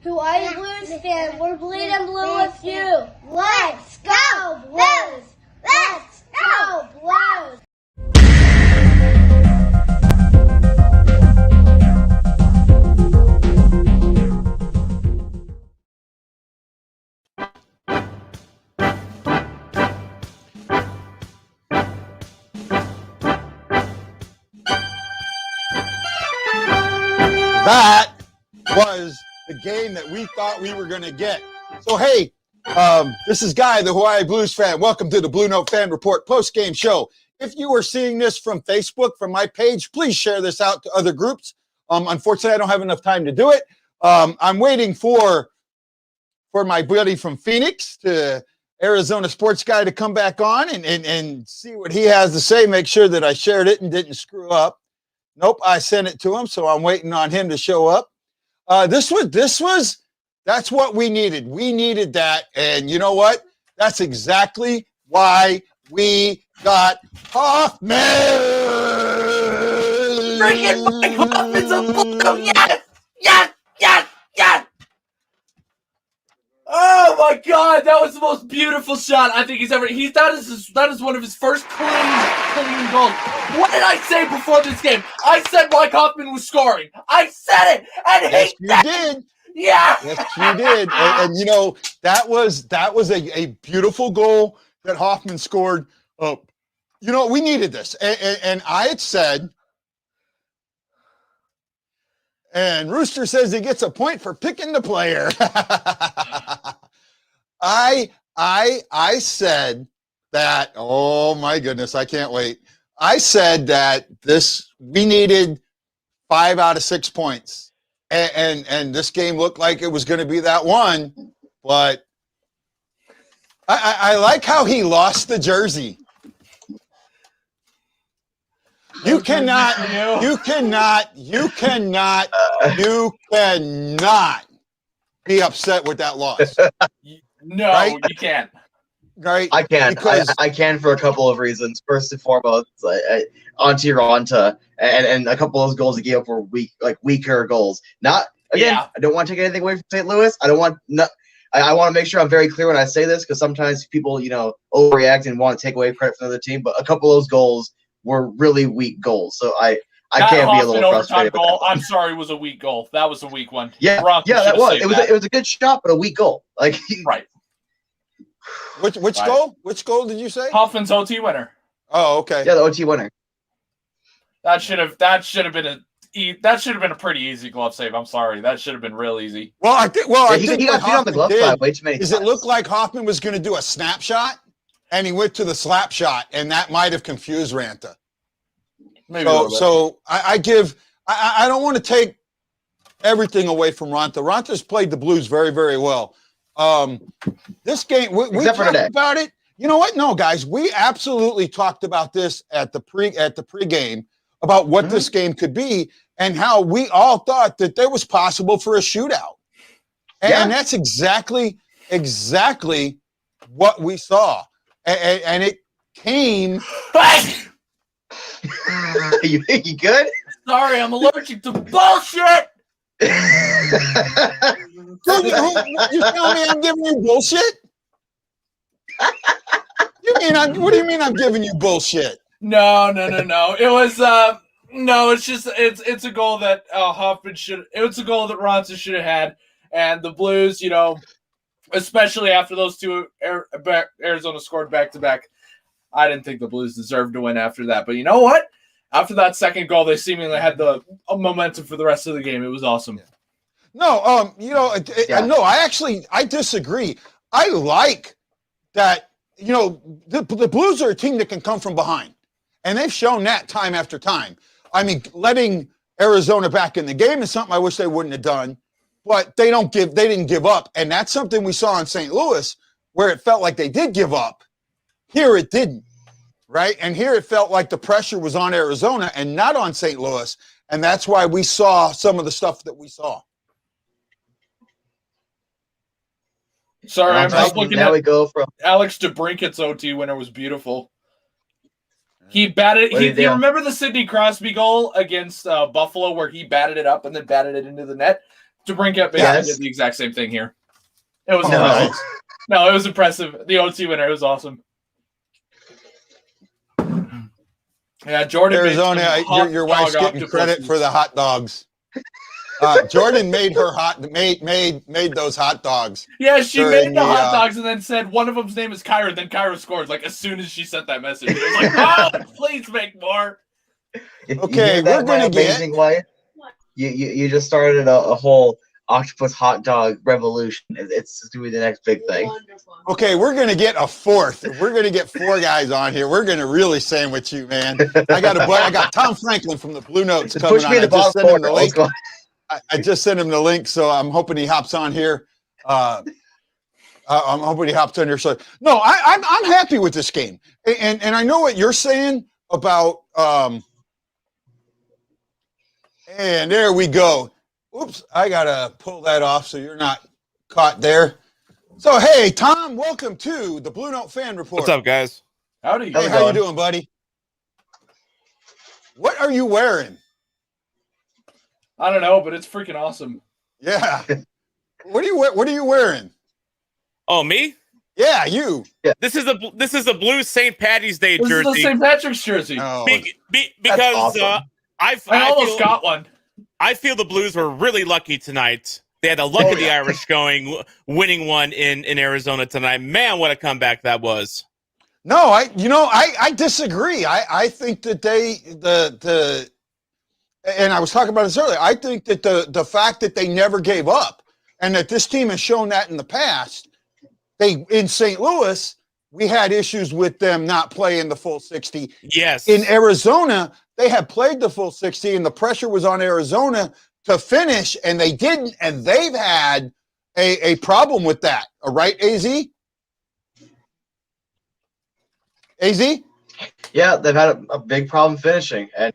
Hawaii Blues fan. We're bleeding blue with you. Let's go Blues! Let's go Blues! That was the game that we thought we were going to get. So, hey, this is Guy, the Hawaii Blues fan. Welcome to the BlueNote Fan Report post-game show. If you are seeing this from Facebook, from my page, please share this out to other groups. Unfortunately, I don't have enough time to do it. I'm waiting for my buddy from Phoenix, to Arizona sports guy, to come back on and see what he has to say, make sure that I shared it and didn't screw up. Nope, I sent it to him, so I'm waiting on him to show up. That's what we needed. We needed that, and you know what? That's exactly why we got Hoffman. Freaking Mike Hoffman's a blue. Yes, yes, yes, yes. Oh my God, that was the most beautiful shot I think he's ever. That is one of his first clean goals. What did I say before this game? I said Mike Hoffman was scoring. I said it, and yes, you did. Yeah. Yes, you did. And you know, that was a beautiful goal that Hoffman scored. You know, we needed this, and I had said. And Rooster says he gets a point for picking the player. I said that, oh my goodness, I can't wait. I said that we needed 5 out of 6 points. And this game looked like it was going to be that one, but I like how he lost the jersey. You cannot be upset with that loss. No, right? You can't. Right? I can. Because I can for a couple of reasons. First and foremost, Auntie Ronta and a couple of those goals he gave up were weaker goals. Not again. Yeah. I don't want to take anything away from St. Louis. I want to make sure I'm very clear when I say this, because sometimes people, overreact and want to take away credit from the other team. But a couple of those goals were really weak goals. So I can't be a little frustrated. Goal, I'm sorry, was a weak goal. That was a weak one. Yeah, that was. It was a good shot, but a weak goal. Right. Which goal? Which goal did you say? Hoffman's OT winner. Oh, okay. Yeah, the OT winner. That should have been a pretty easy glove save. I'm sorry. That should have been real easy. Well, I think he got beat on the glove side way too many times. It looked like Hoffman was going to do a snapshot, and he went to the slap shot, and that might have confused Ranta. Maybe so I don't want to take everything away from Ranta. Ranta's played the Blues very, very well. This game, we talked about it. You know what? No, guys, we absolutely talked about this at the pregame about what this game could be and how we all thought that there was possible for a shootout. And that's exactly what we saw. And it came. You good? Sorry, I'm allergic to bullshit. You tell me I'm giving you bullshit? What do you mean I'm giving you bullshit? No. It was no. It's just it's a goal that Hoffman should. It's a goal that Ronson should have had, and the Blues, especially after those two Arizona scored back to back. I didn't think the Blues deserved to win after that, but you know what? After that second goal, they seemingly had the momentum for the rest of the game. It was awesome. Yeah. No, no, I disagree. I like that, the Blues are a team that can come from behind, and they've shown that time after time. I mean, letting Arizona back in the game is something I wish they wouldn't have done, but they didn't give up, and that's something we saw in St. Louis where it felt like they did give up. Here it didn't, right? And here it felt like the pressure was on Arizona and not on St. Louis, and that's why we saw some of the stuff that we saw. Sorry, I'm just looking at. We go from Alex DeBrincat's OT winner was beautiful. He batted. You remember the Sidney Crosby goal against Buffalo where he batted it up and then batted it into the net? To bring up, Yes. did the exact same thing here. It was No. impressive. No, it was impressive. The OT winner, it was awesome. Yeah, Jordan. Arizona, your wife's getting credit for the hot dogs. Jordan made her made those hot dogs. Yeah, she during made the hot dogs and then said one of them's name is Kyra. Then Kyra scored like as soon as she sent that message. It was like, oh, please make more. Okay, we're gonna get amazing way. You just started a whole octopus hot dog revolution. It's going to be the next big thing. Wonderful. Okay, we're going to get a fourth. We're going to get 4 guys on here. We're going to really sandwich you, man. I got Tom Franklin from the Blue Notes Just coming push on. me in the bottom corner. Let's go. I just sent him the link, so I'm hoping he hops on here. I'm hoping he hops on here. So no, I'm happy with this game, and I know what you're saying about. And there we go. Oops, I gotta pull that off so you're not caught there. So hey, Tom, welcome to the Blue Note Fan Report. What's up, guys? Howdy. Hey, how you doing, buddy? What are you wearing? I don't know, but it's freaking awesome. Yeah. What are you wearing? Oh, me? Yeah, you. This is a blue St. Patty's Day This jersey. is the St. Patrick's jersey. Oh, Because awesome. I almost got one. I feel the Blues were really lucky tonight. They had the luck of the Irish winning one in Arizona tonight. Man, what a comeback that was. no, I disagree. I think that and I was talking about this earlier. I think that the fact that they never gave up and that this team has shown that in the past, in St. Louis, we had issues with them not playing the full 60. Yes. In Arizona, they had played the full 60 and the pressure was on Arizona to finish and they didn't. And they've had a problem with that. All right, AZ? AZ? Yeah, they've had a big problem finishing, and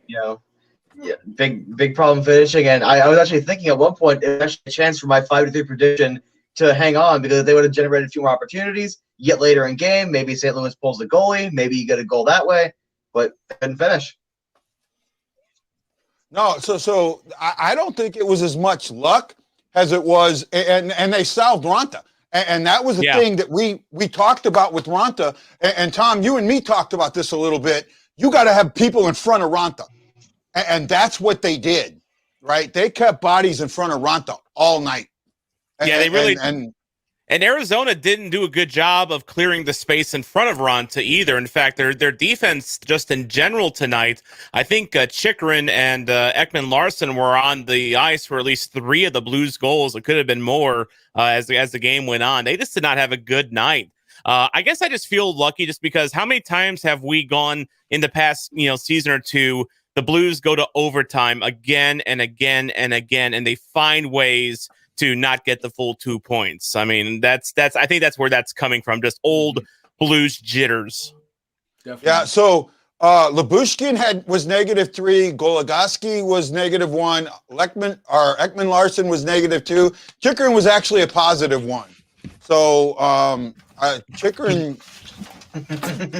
big problem finishing. And I was actually thinking at one point it was actually a chance for my 5-3 prediction to hang on because they would have generated a few more opportunities. You get later in game, maybe St. Louis pulls the goalie, maybe you get a goal that way, but they couldn't finish. No, so I don't think it was as much luck as it was, and they solved Ronta. And that was the thing that we talked about with Ronta. And Tom, you and me talked about this a little bit. You got to have people in front of Ronta. And that's what they did, right? They kept bodies in front of Ronta all night. Yeah, they really and Arizona didn't do a good job of clearing the space in front of Ronta either. In fact, their defense just in general tonight, I think Chychrun and Ekman Larson were on the ice for at least 3 of the Blues goals. It could have been more as the game went on. They just did not have a good night. I guess I just feel lucky just because how many times have we gone in the past season or two, the Blues go to overtime again and again and again, and they find ways to not get the full 2 points. I mean, that's I think that's where that's coming from, just old Blues jitters. Definitely. Yeah, so Lyubushkin was -3, Goligoski was -1, Ekman Larson was -2. Chychrun was actually a +1. So Chychrun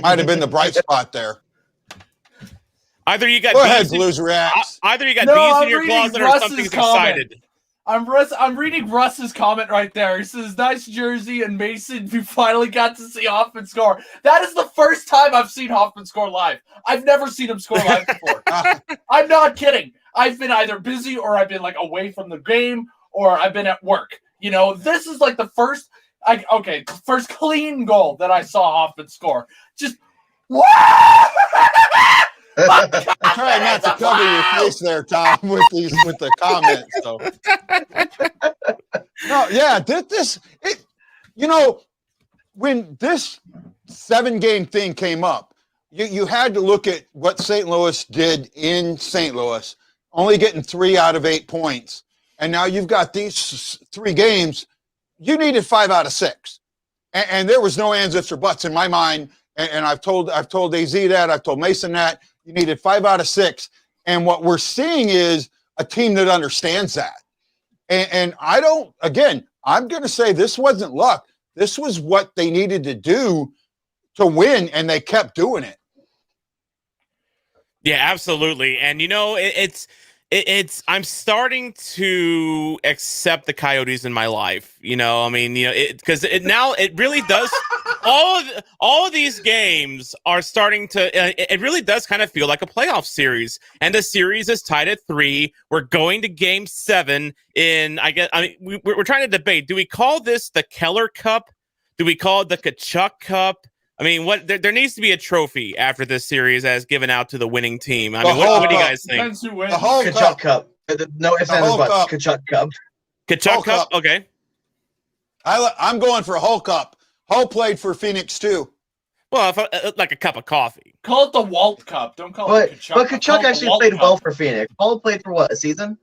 might have been the bright spot there. Either you got Go ahead, Blues Reacts. Either you got bees in your closet or something's excited. I'm reading Russ's comment right there. He says, nice jersey, and Mason, we finally got to see Hoffman score. That is the first time I've seen Hoffman score live. I've never seen him score live before. I'm not kidding. I've been either busy or I've been away from the game or I've been at work. This is like the first clean goal that I saw Hoffman score. Just, Try not to cover your face there, Tom, with the comments. So, no, yeah, when this 7-game thing came up, you had to look at what St. Louis did in St. Louis, only getting 3 out of 8 points, and now you've got these 3 games. You needed 5 out of 6, and there was no ands, ifs, or buts in my mind. And I've told AZ that, I've told Mason that. You needed 5 out of 6. And what we're seeing is a team that understands that. And I'm going to say this wasn't luck. This was what they needed to do to win, and they kept doing it. Yeah, absolutely. And, I'm starting to accept the Coyotes in my life. I mean, because it really does. All of these games are starting to. It really does kind of feel like a playoff series, and the series is tied at 3. We're going to Game 7 in. We're trying to debate. Do we call this the Keller Cup? Do we call it the Kachuk Cup? I mean, there needs to be a trophy after this series as given out to the winning team. I mean, what do you guys think? Depends who wins. The whole Kachuk Cup. No ifs, ands, buts. Kachuk Cup. Kachuk Cup? Okay. I'm going for a whole cup. Hull played for Phoenix too. Well, like a cup of coffee. Call it the Walt Cup. Don't call it Kachuk. But Kachuk actually played well for Phoenix. Hull played for what, a season?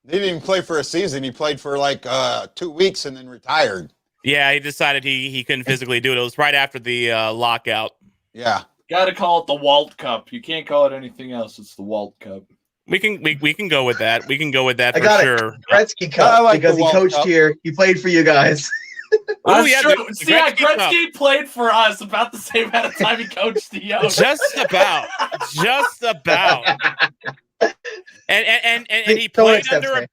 He didn't even play for a season. He played for like 2 weeks and then retired. Yeah, he decided he couldn't physically do it. It was right after the lockout. Yeah. Got to call it the Walt Cup. You can't call it anything else. It's the Walt Cup. We can go with that. We can go with that for sure. Gretzky Cup, like because he coached Cup. here. He played for you guys. Oh, yeah, true. the See, Gretzky played for us about the same amount of time he coached the Young. Just about. And he played under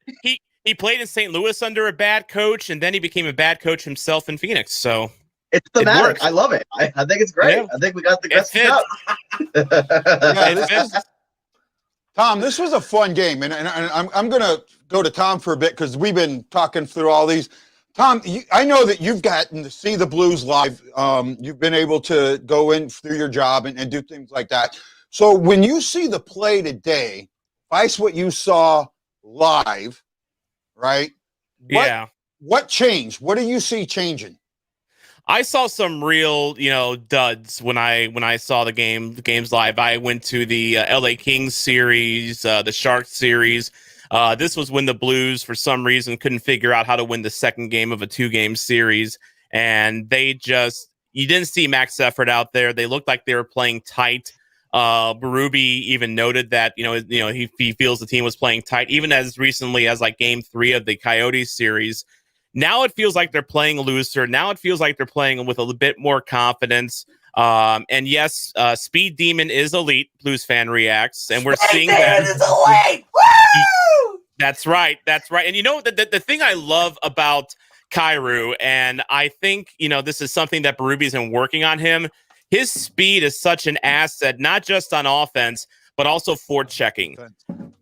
he played in St. Louis under a bad coach, and then he became a bad coach himself in Phoenix. So it's thematic. I love it. I think it's great. Yeah. I think we got the Gretzky Cup. Tom, this was a fun game, and I'm going to go to Tom for a bit because we've been talking through all these. Tom, I know that you've gotten to see the Blues live. You've been able to go in through your job and do things like that. So when you see the play today, vice what you saw live, right? What changed? What do you see changing? I saw some real, duds when I saw the games live. I went to the LA Kings series, the Sharks series. This was when the Blues, for some reason, couldn't figure out how to win the second game of a 2-game series. And you didn't see max effort out there. They looked like they were playing tight. Berube even noted that, he feels the team was playing tight, even as recently as like Game 3 of the Coyotes series. Now it feels like they're playing looser. Now it feels like they're playing with a bit more confidence. And yes, Speed Demon is elite. Blues fan reacts, and we're seeing that. Is elite. Woo! That's right. And the thing I love about Kyrou, and I think this is something that Berube's been working on him. His speed is such an asset, not just on offense, but also forechecking.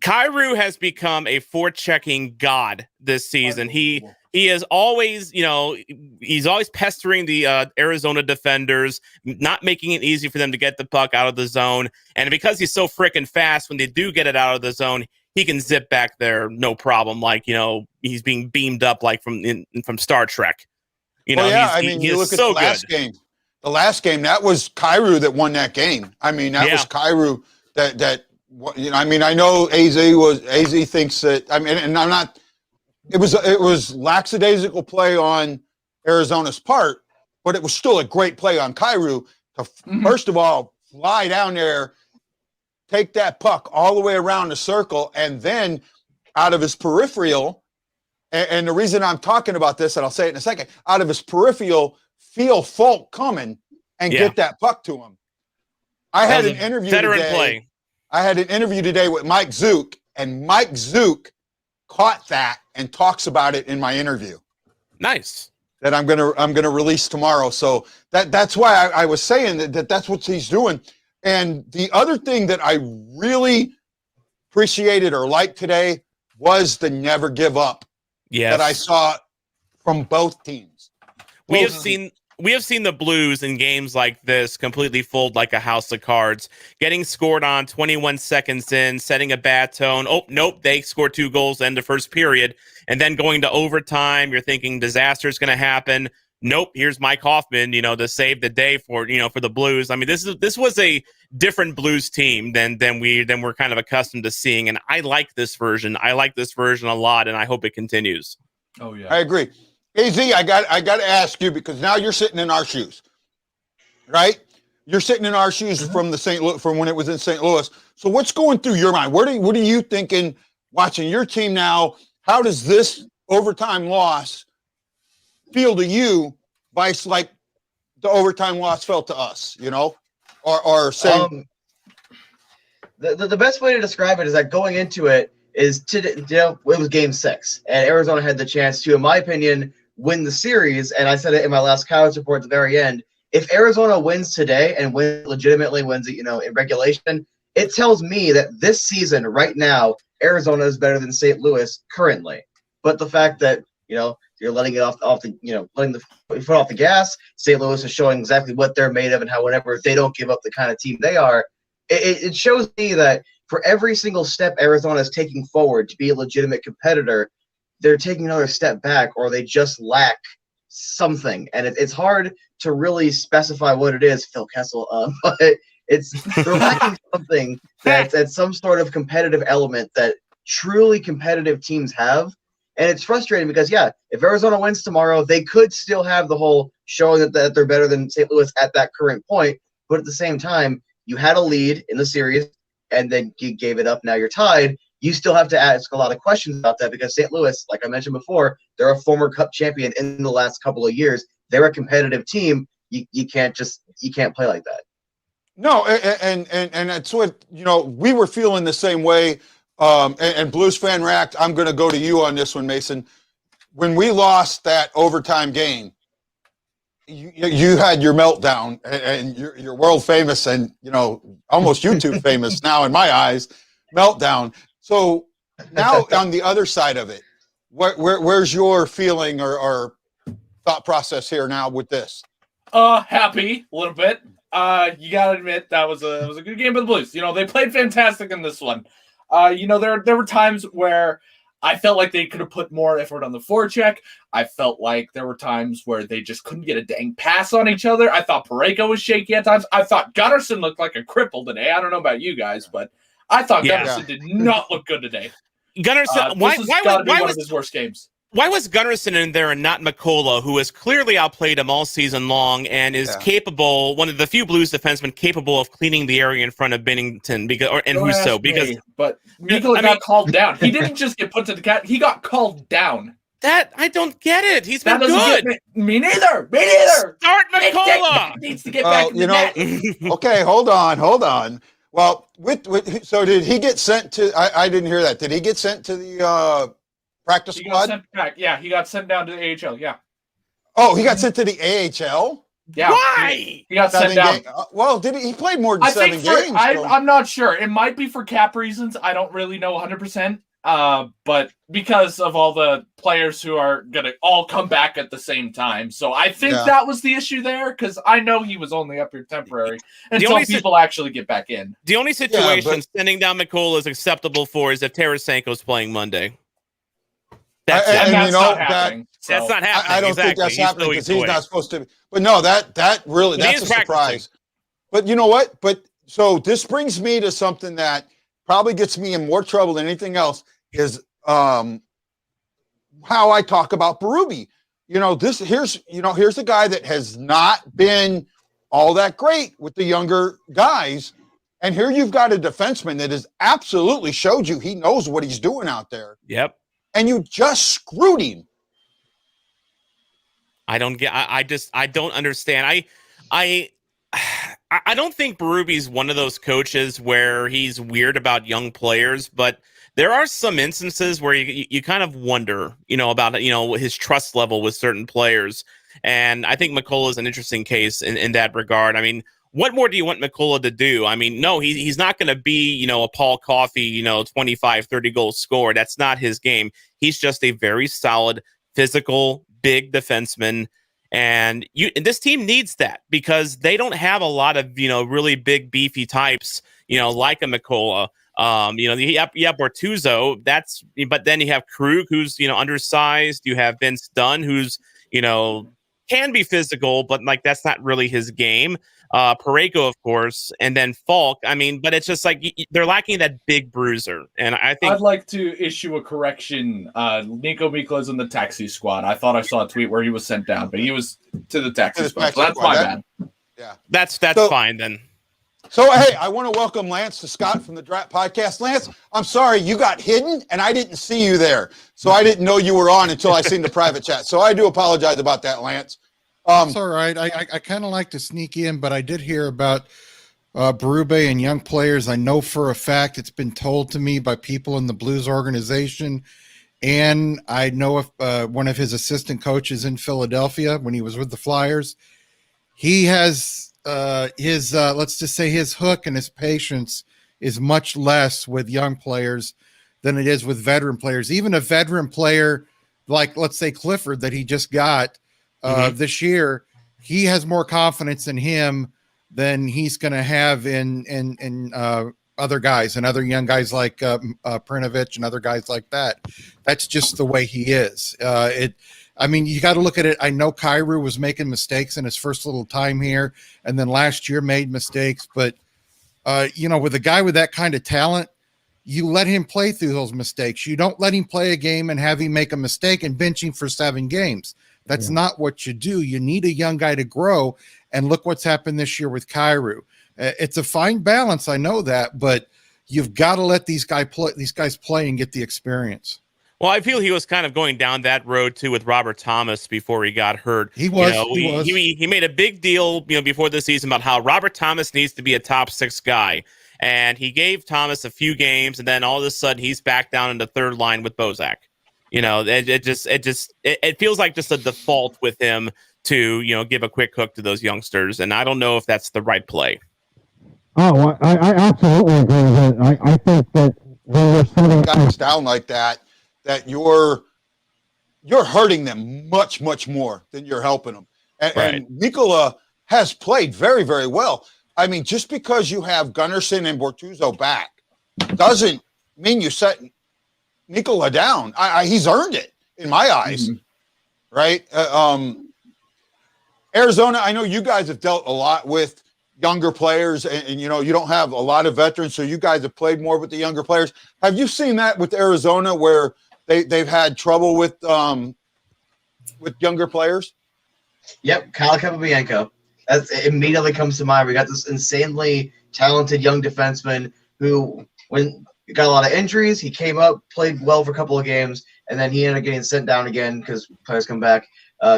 Kyrou has become a forechecking god this season. He is always, he's always pestering the Arizona defenders, not making it easy for them to get the puck out of the zone. And because he's so freaking fast, when they do get it out of the zone, he can zip back there, no problem. Like, he's being beamed up like from Star Trek. You look at the last game. The last game, that was Kyrou that won that game. I mean, that was Kyrou that I know AZ thinks that. I mean, and I'm not. It was lackadaisical play on Arizona's part, but it was still a great play on Kyrou to first of all fly down there, take that puck all the way around the circle, and then out of his peripheral. And the reason I'm talking about this, and I'll say it in a second, out of his peripheral, feel Falk coming and get that puck to him. I had an interview today. I had an interview today with Mike Zook, and Mike Zook caught that and talks about it in my interview. Nice. That I'm gonna release tomorrow. So that's why I was saying that's what he's doing. And the other thing that I really appreciated or liked today was the never give up that I saw from both teams. We have seen the Blues in games like this completely fold like a house of cards, getting scored on 21 seconds in, setting a bad tone. Oh, nope, they scored 2 goals in the first period. And then going to overtime, you're thinking disaster is going to happen. Nope, here's Mike Hoffman, to save the day for the Blues. I mean, this was a different Blues team than we're kind of accustomed to seeing. And I like this version. I like this version a lot, and I hope it continues. Oh, yeah. I agree. AZ, I got to ask you, because now you're sitting in our shoes, right? You're sitting in our shoes from when it was in St. Louis. So what's going through your mind? What are you thinking watching your team now? How does this overtime loss feel to you, vice like the overtime loss felt to us, or saying? The best way to describe it is that going into it it was Game 6, and Arizona had the chance to, in my opinion, win the series. And I said it in my last college report at the very end. If Arizona wins today and legitimately wins it, in regulation, it tells me that this season, right now, Arizona is better than St. Louis currently. But the fact that you're letting it off the letting the foot off the gas, St. Louis is showing exactly what they're made of and how whenever they don't give up the kind of team they are, it shows me that for every single step Arizona is taking forward to be a legitimate competitor, they're taking another step back, or they just lack something. And it's hard to really specify what it is, Phil Kessel, but they're lacking something that's some sort of competitive element that truly competitive teams have. And it's frustrating because, if Arizona wins tomorrow, they could still have the whole showing that they're better than St. Louis at that current point. But at the same time, you had a lead in the series, and then you gave it up. Now you're tied. You still have to ask a lot of questions about that because St. Louis, like I mentioned before, they're a former Cup champion in the last couple of years. They're a competitive team. You can't play like that. No, and that's what, we were feeling the same way. And Blues Fan React, I'm going to go to you on this one, Mason. When we lost that overtime game, you had your meltdown, and you're world famous and, almost YouTube famous now in my eyes, meltdown. So now on the other side of it, where's your feeling or thought process here now with this? Happy a little bit. You gotta admit that was a good game for the Blues. They played fantastic in this one. There were times where I felt like they could have put more effort on the forecheck. I felt like there were times where they just couldn't get a dang pass on each other. I thought Parayko was shaky at times. I thought Gunnarsson looked like a cripple today. I don't know about you guys, but I thought Gunnarsson did not look good today. Gunnarsson, why was one of his worst games? Why was Gunnarsson in there and not McCullough, who has clearly outplayed him all season long and is capable, one of the few Blues defensemen capable of cleaning the area in front of Bennington But Mikkola got called down. He didn't just get put to the cat; he got called down. That I don't get it. He's been good. Me neither. Me neither. Start McCullough. Needs to get back in the net. Okay, hold on. Well, so did he get sent to? I didn't hear that. Did he get sent to the practice squad? Got sent back. Yeah, he got sent down to the AHL. Yeah. Oh, he got sent to the AHL? Yeah. Why? He got sent down. Well, he played more than 7 games. I'm not sure. It might be for cap reasons. I don't really know 100%. But because of all the players who are going to all come back at the same time. So I think that was the issue there, because I know he was only up here temporary until people actually get back in. The only situation sending down McCullough is acceptable for is if Tarasenko's playing Monday. That's not happening. That's not happening. I don't think that's happening because he's not supposed to. But no, that's a surprise. But you know what? So this brings me to something that probably gets me in more trouble than anything else is how I talk about Berube. Here's a guy that has not been all that great with the younger guys. And here you've got a defenseman that has absolutely showed you he knows what he's doing out there. Yep. And you just screwed him. I don't understand. I don't think Berube's one of those coaches where he's weird about young players, but there are some instances where you kind of wonder, about his trust level with certain players. And I think McCullough is an interesting case in that regard. I mean, what more do you want McCullough to do? I mean, no, he's not going to be, a Paul Coffey, 25, 30 goal scorer. That's not his game. He's just a very solid, physical, big defenseman. And this team needs that because they don't have a lot of, really big, beefy types, like a McCullough. You have Bortuzzo, but then you have Krug, who's, undersized. You have Vince Dunn, who's, can be physical, but that's not really his game. Parayko, of course, and then Falk. I mean, but it's just they're lacking that big bruiser. And I think I'd like to issue a correction. Nico Mikola's in the taxi squad. I thought I saw a tweet where he was sent down, but he was to the taxi squad. So that's my bad. Yeah, that's fine then. So, hey, I want to welcome Lance to Scott from the Draft Podcast. Lance, I'm sorry, you got hidden, and I didn't see you there. So I didn't know you were on until I seen the private chat. So I do apologize about that, Lance. It's all right. I kind of like to sneak in, but I did hear about Berube and young players. I know for a fact it's been told to me by people in the Blues organization, and I know if one of his assistant coaches in Philadelphia when he was with the Flyers, he has his let's just say his hook and his patience is much less with young players than it is with veteran players. Even a veteran player like, let's say, Clifford that he just got this year, he has more confidence in him than he's going to have in other guys and other young guys like Prinovic and other guys like that. That's just the way he is. I mean, you got to look at it. I know Kyrou was making mistakes in his first little time here, and then last year made mistakes. But, with a guy with that kind of talent, you let him play through those mistakes. You don't let him play a game and have him make a mistake and bench him for 7 games. That's not what you do. You need a young guy to grow, and look what's happened this year with Kyrou. It's a fine balance, I know that, but you've got to let these guys play and get the experience. Well, I feel he was kind of going down that road too with Robert Thomas before he got hurt. He was. He made a big deal, before the season about how Robert Thomas needs to be a top 6 guy, and he gave Thomas a few games, and then all of a sudden he's back down in the third line with Bozak. It feels like just a default with him to give a quick hook to those youngsters, and I don't know if that's the right play. Oh, I absolutely agree with it. I think that when you're setting guys down like that you're hurting them much, much more than you're helping them. And Nikola has played very, very well. I mean, just because you have Gunnarsson and Bortuzzo back doesn't mean you set Nikola down. He's earned it in my eyes, right? Arizona, I know you guys have dealt a lot with younger players, and you don't have a lot of veterans, so you guys have played more with the younger players. Have you seen that with Arizona where they've had trouble with younger players? Yep, Kyle Kopobienko. That immediately comes to mind. We got this insanely talented young defenseman who, when he got a lot of injuries, he came up, played well for a couple of games, and then he ended up getting sent down again because players come back.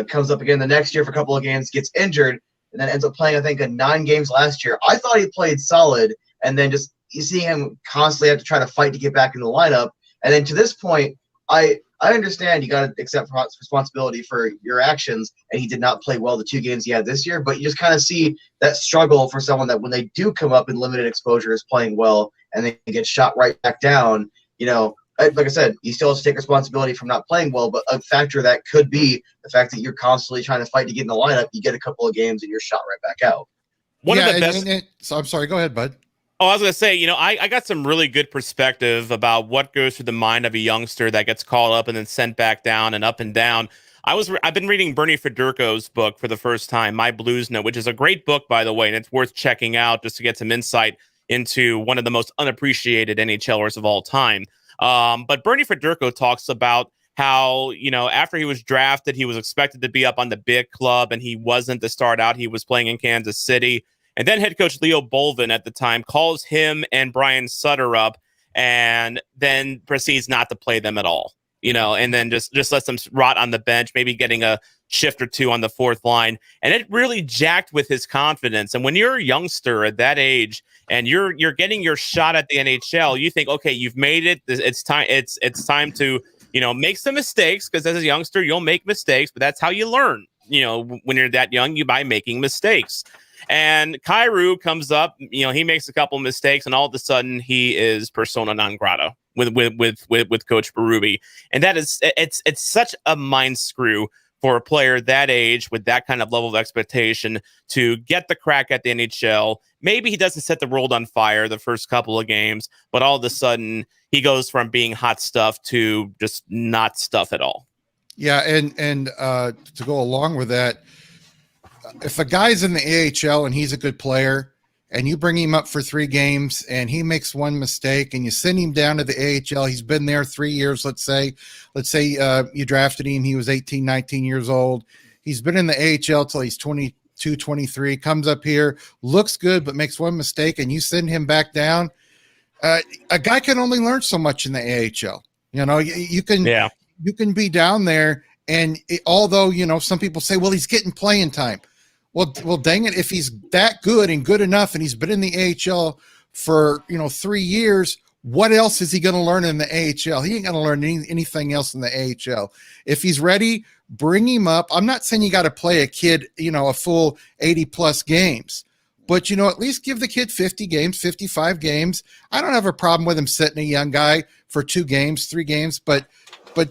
Comes up again the next year for a couple of games, gets injured, and then ends up playing, I think, 9 games last year. I thought he played solid, and then just you see him constantly have to try to fight to get back in the lineup. And then to this point, I understand you got to accept responsibility for your actions, and he did not play well the 2 games he had this year, but you just kind of see that struggle for someone that when they do come up in limited exposure is playing well, and they get shot right back down. Like I said, he still has to take responsibility from not playing well, but a factor that could be the fact that you're constantly trying to fight to get in the lineup. You get a couple of games and you're shot right back out. One of the best. So I'm sorry. Go ahead, bud. Oh, I was going to say, I got some really good perspective about what goes through the mind of a youngster that gets called up and then sent back down and up and down. I've been reading Bernie Federko's book for the first time, My BluesNote, which is a great book, by the way, and it's worth checking out just to get some insight into one of the most unappreciated NHLers of all time. But Bernie Federko talks about how, after he was drafted, he was expected to be up on the big club, and he wasn't to start out. He was playing in Kansas City. And then head coach Leo Bolvin at the time calls him and Brian Sutter up and then proceeds not to play them at all, and then just lets them rot on the bench, maybe getting a shift or 2 on the 4th line. And it really jacked with his confidence. And when you're a youngster at that age and you're getting your shot at the NHL, you think, okay, you've made it. It's time. It's time to, make some mistakes, because as a youngster, you'll make mistakes, but that's how you learn. When you're that young, by making mistakes. And Kyrou comes up, he makes a couple mistakes, and all of a sudden he is persona non grata with Coach Berube. And that is, it's such a mind screw for a player that age with that kind of level of expectation to get the crack at the NHL. Maybe he doesn't set the world on fire the first couple of games, but all of a sudden he goes from being hot stuff to just not stuff at all. Yeah, and to go along with that, if a guy's in the AHL and he's a good player and you bring him up for 3 games and he makes one mistake and you send him down to the AHL, he's been there 3 years, let's say you drafted him, he was 18, 19 years old. He's been in the AHL till he's 22, 23, comes up here, looks good, but makes one mistake and you send him back down. A guy can only learn so much in the AHL. You can be down there, and although, some people say, well, he's getting playing time. Well, dang it! If he's that good and good enough, and he's been in the AHL for 3 years, what else is he going to learn in the AHL? He ain't going to learn anything else in the AHL. If he's ready, bring him up. I'm not saying you got to play a kid, a full 80 plus games, but at least give the kid 50 games, 55 games. I don't have a problem with him sitting a young guy for 2 games, 3 games, but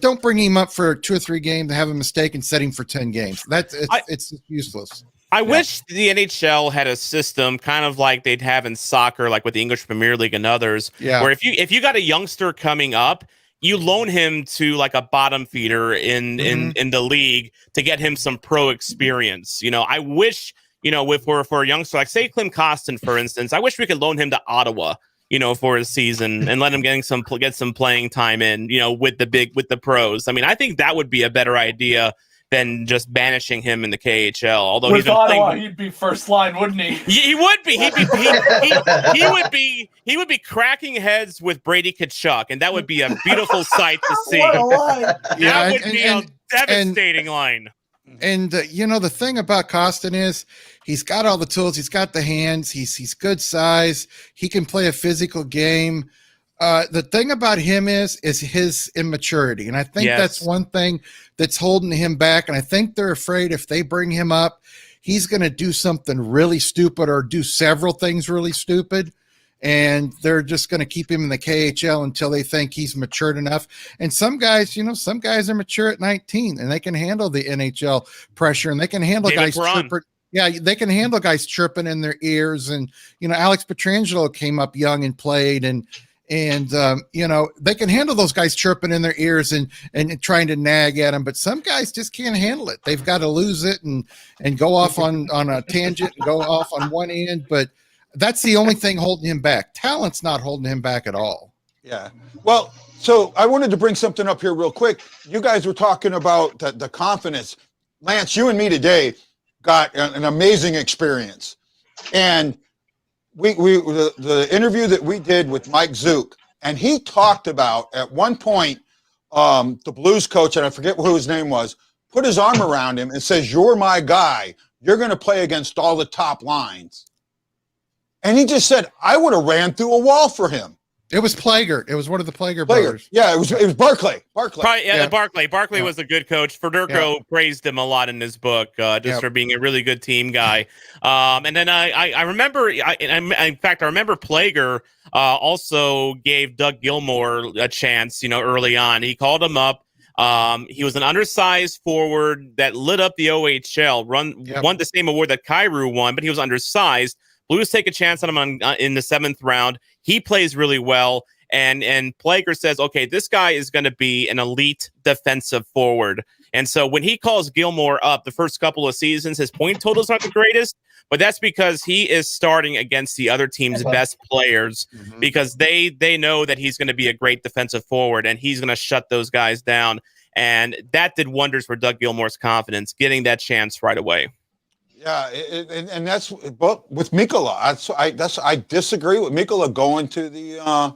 don't bring him up for 2 or 3 games, have a mistake, and set him for 10 games. It's useless. I wish the NHL had a system kind of like they'd have in soccer, like with the English Premier League and others, where if you got a youngster coming up, you loan him to like a bottom feeder in the league to get him some pro experience. I wish, for a youngster, like say Klim Kostin, for instance, I wish we could loan him to Ottawa, for his season and let him get some playing time in, with the pros. I mean, I think that would be a better idea than just banishing him in the KHL. Although with Ottawa, he'd be first line, wouldn't he? He would be. He would be cracking heads with Brady Tkachuk, and that would be a beautiful sight to see. What a line. That would be a devastating line. And the thing about Costin is he's got all the tools. He's got the hands. He's good size. He can play a physical game. The thing about him is his immaturity. And I think that's one thing that's holding him back. And I think they're afraid if they bring him up, he's going to do something really stupid or do several things really stupid. And they're just going to keep him in the KHL until they think he's matured enough. And some guys, some guys are mature at 19 and they can handle the NHL pressure and they can handle guys chirping. Yeah, they can handle guys chirping in their ears. And, Alex Pietrangelo came up young and played and they can handle those guys chirping in their ears and trying to nag at them, but some guys just can't handle it. They've got to lose it and go off on a tangent and go off on one end. But that's the only thing holding him back. Talent's not holding him back at all. Yeah. Well, so I wanted to bring something up here real quick. You guys were talking about the confidence. Lance, you and me today got an amazing experience. And the interview that we did with Mike Zook, and he talked about at one point the Blues coach, and I forget who his name was, put his arm around him and says, "You're my guy. You're going to play against all the top lines." And he just said, "I would have ran through a wall for him." It was Plager. It was one of the Plager brothers. Yeah, it was Barclay. Barclay was a good coach. Fedorko praised him a lot in his book, for being a really good team guy. And then I remember, in fact, I remember Plager also gave Doug Gilmour a chance, early on. He called him up. He was an undersized forward that lit up the OHL, won the same award that Kyrou won, but he was undersized. Blues take a chance on him in the 7th round. He plays really well, and Plager says, okay, this guy is going to be an elite defensive forward. And so when he calls Gilmour up the first couple of seasons, his point totals aren't the greatest, but that's because he is starting against the other team's best players because they know that he's going to be a great defensive forward, and he's going to shut those guys down. And that did wonders for Doug Gilmour's confidence, getting that chance right away. Yeah, and that's but with Mikkola. I disagree with Mikkola going to the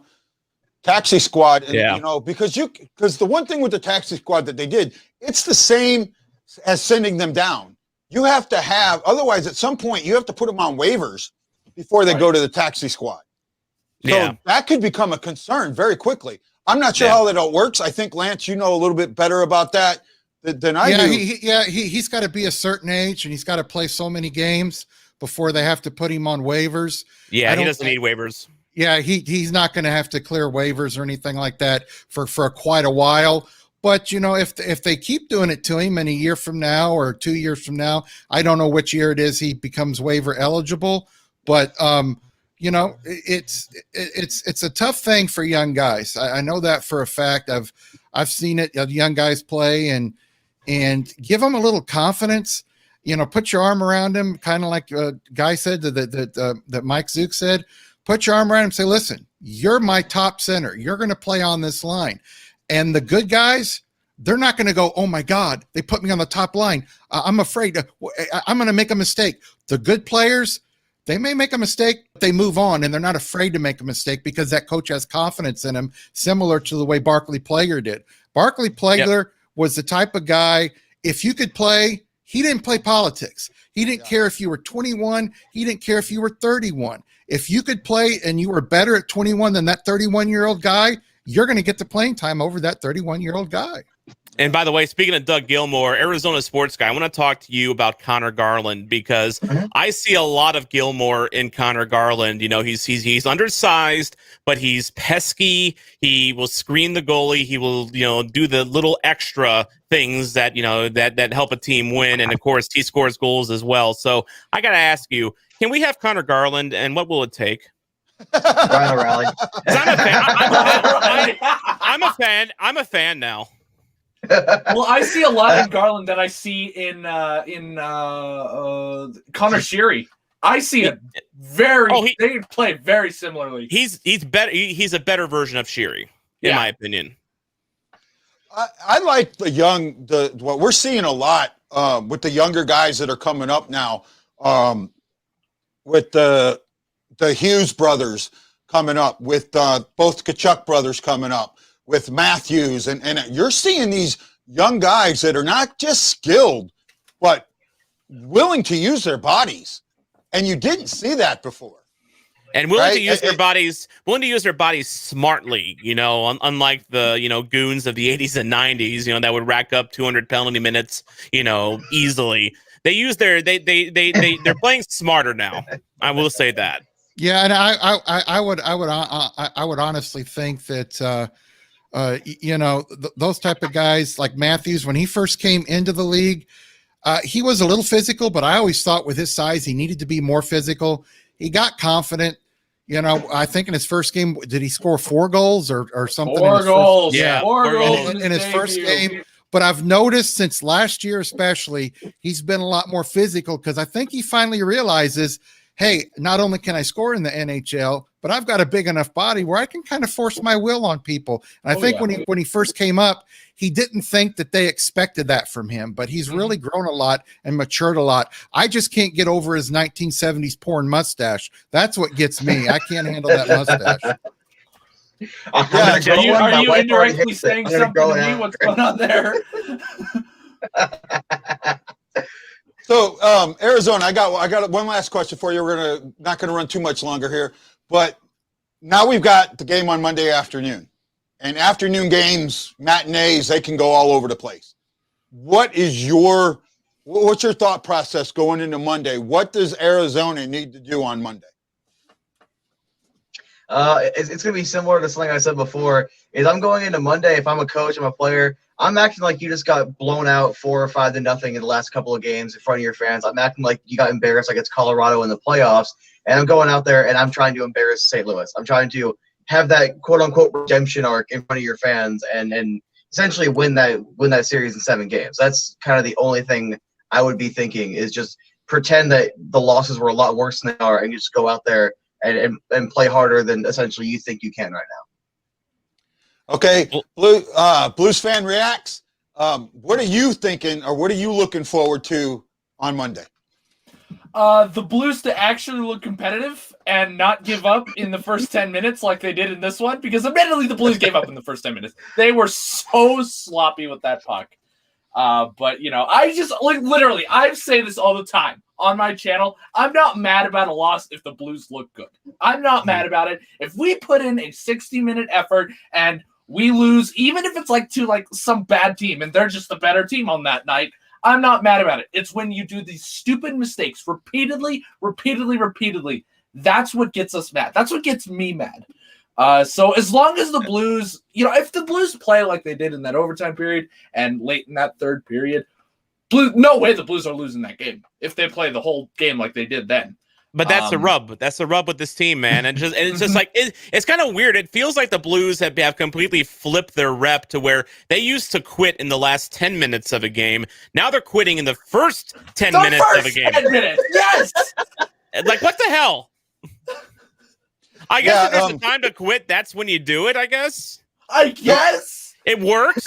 taxi squad. And, because the one thing with the taxi squad that they did, it's the same as sending them down. You have to have, otherwise at some point you have to put them on waivers before they go to the taxi squad. So that could become a concern very quickly. I'm not sure how that all works. I think Lance, you know a little bit better about that than I do. He's got to be a certain age and he's got to play so many games before they have to put him on waivers. Yeah, he doesn't need waivers. Yeah, he's not going to have to clear waivers or anything like that for quite a while. But, if they keep doing it to him in a year from now or 2 years from now, I don't know which year it is he becomes waiver eligible. But, it's a tough thing for young guys. I know that for a fact. I've seen it, young guys play and give them a little confidence, put your arm around him, kind of like a guy said that Mike Zook said, put your arm around him and say, listen, you're my top center. You're going to play on this line. And the good guys, they're not going to go, oh my God, they put me on the top line. I'm afraid I'm going to make a mistake. The good players, they may make a mistake, but they move on and they're not afraid to make a mistake because that coach has confidence in him, similar to the way Barclay Plager did. Barclay Plager was the type of guy, if you could play, he didn't play politics. He didn't care if you were 21. He didn't care if you were 31. If you could play and you were better at 21 than that 31-year-old guy, you're going to get the playing time over that 31-year-old guy. And by the way, speaking of Doug Gilmore, Arizona sports guy, I want to talk to you about Connor Garland because I see a lot of Gilmore in Connor Garland. You know, he's undersized, but he's pesky. He will screen the goalie. He will, do the little extra things that, that help a team win. And of course, he scores goals as well. So I got to ask you, can we have Connor Garland, and what will it take? Ryan O'Reilly. I'm a fan. I'm a fan now. Well, I see a lot in Garland that I see in Connor Sheary. I see it they play very similarly. He's better. He's a better version of Sheary, in my opinion. I like what we're seeing a lot with the younger guys that are coming up now, with the Hughes brothers coming up, with both Kachuk brothers coming up, with Matthews, and you're seeing these young guys that are not just skilled, but willing to use their bodies. And you didn't see that before. And willing to use their bodies smartly, unlike the, goons of the 80s and 90s, that would rack up 200 penalty minutes, easily. They use they're playing smarter now. I will say that. Yeah. And I would honestly think that, those type of guys like Matthews, when he first came into the league, he was a little physical, but I always thought with his size, he needed to be more physical. He got confident. I think in his first game, did he score 4 goals or something? 4 goals. Yeah. 4 goals in his first game. But I've noticed since last year, especially, he's been a lot more physical because I think he finally realizes, hey, not only can I score in the NHL, but I've got a big enough body where I can kind of force my will on people. And I think when he first came up, he didn't think that they expected that from him, but he's really grown a lot and matured a lot. I just can't get over his 1970s porn mustache. That's what gets me. I can't handle that mustache. Are you indirectly saying something to me? What's going on there? So, Arizona, I got one last question for you. We're not gonna run too much longer here, but now we've got the game on Monday afternoon, and afternoon games, matinees, they can go all over the place. What's your thought process going into Monday? What does Arizona need to do on Monday? It's going to be similar to something I said before. Is I'm going into Monday, if I'm a coach, I'm a player, I'm acting like you just got blown out 4 or 5 to nothing in the last couple of games in front of your fans. I'm acting like you got embarrassed like it's Colorado in the playoffs, and I'm going out there and I'm trying to embarrass St. Louis. I'm trying to have that quote-unquote redemption arc in front of your fans and essentially win that series in 7 games. That's kind of the only thing I would be thinking, is just pretend that the losses were a lot worse than they are and you just go out there and play harder than essentially you think you can right now. Okay, Blues fan reacts. What are you thinking, or what are you looking forward to on Monday? The Blues to actually look competitive and not give up in the first 10 minutes like they did in this one, because admittedly the Blues gave up in the first 10 minutes. They were so sloppy with that puck. But I just literally, I say this all the time on my channel. I'm not mad about a loss if the Blues look good. I'm not mad about it. If we put in a 60-minute effort and we lose, even if it's to some bad team and they're just the better team on that night, I'm not mad about it. It's when you do these stupid mistakes repeatedly. That's what gets us mad. That's what gets me mad. So as long as the Blues, if the Blues play like they did in that overtime period and late in that third period, no way the Blues are losing that game if they play the whole game like they did then. But that's the rub. That's the rub with this team, man. And it's just like it's kind of weird. It feels like the Blues have completely flipped their rep to where they used to quit in the last 10 minutes of a game. Now they're quitting in the first 10 minutes of a game. 10 minutes. Yes. Like, what the hell? I guess if there's a time to quit, that's when you do it, I guess. I guess. It works.